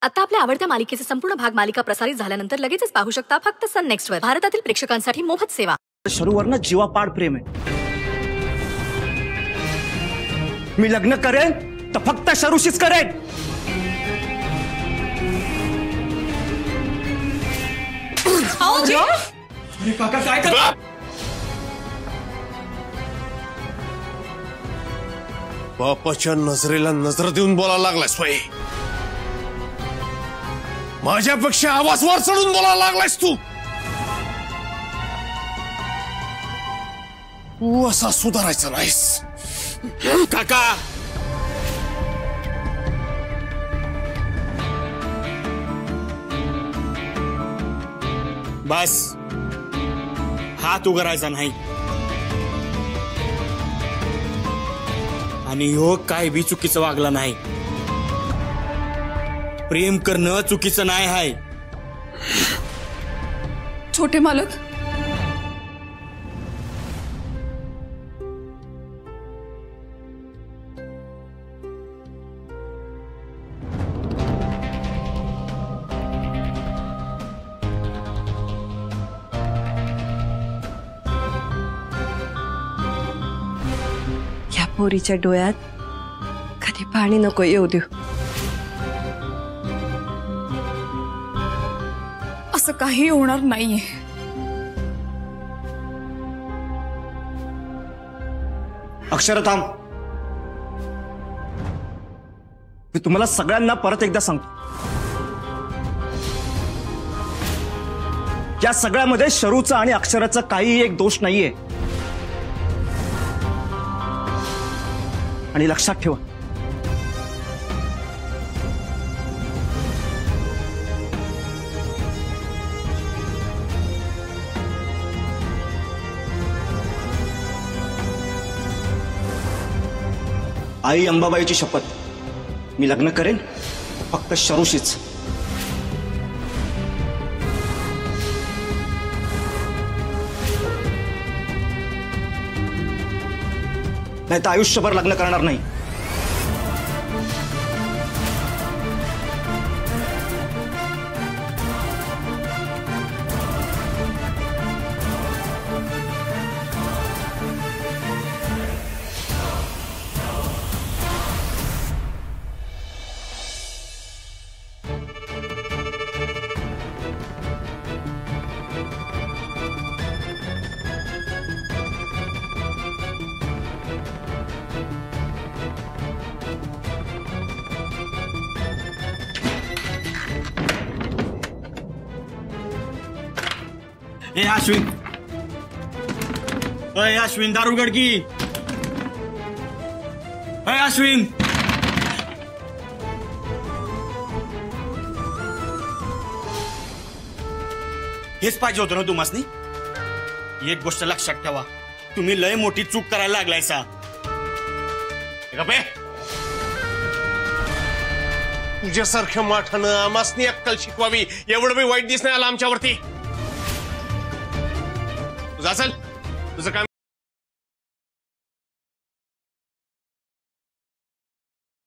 आता आपल्या आवडत्या मालिकेचे संपूर्ण भाग मालिका प्रसारित झाल्यानंतर लगेचच पाहू शकता फक्त सन नेक्स्ट वर। भारतातील प्रेक्षकांसाठी मोफत सेवा। शरूवर ना जीवापाड प्रेम आहे। मी लग्न करेन तर फक्त शरूशीच करेन। अरे काका काय करता? बापाच्या नजरेला नजर देऊन बोलायला लागलायस स्वय। माझ्यापेक्षा आवाज वर चढून बोलायला लागलायस तू। तू असा सुधारायचा नाहीस काका। बस हात उगारायचा नाही आणि ह्यो काय बी चुकीचं वागला नाही। प्रेम करणं चुकीचं नाही आहे। छोटे मालक, या पोरीच्या डोळ्यात कधी पाणी नको येऊ देऊ। असं काही होणार नाहीये। अक्षरा थांब। मी तुम्हाला सगळ्यांना परत एकदा सांगतो, या सगळ्यामध्ये शरूचा आणि अक्षराचा काही एक दोष नाहीये। आणि लक्षात ठेवा, आई अंबाबाईची शपथ, मी लग्न करेन फक्त शरूशीच। नाही तर आयुष्यभर लग्न करणार नाही। ए अश्विन, अय अश्विन दारू उघड की। अय अश्विन, हेच पाहिजे होतं ना तुम्हासनी। एक गोष्ट लक्षात ठेवा, तुम्ही लय मोठी चूक करायला लागलायसा। तुझ्यासारख्या माठानं आमासनी अक्कल शिकवावी एवढं बी वाईट दिसण्यात आलं आमच्यावरती। तुझं असेल तुझं काम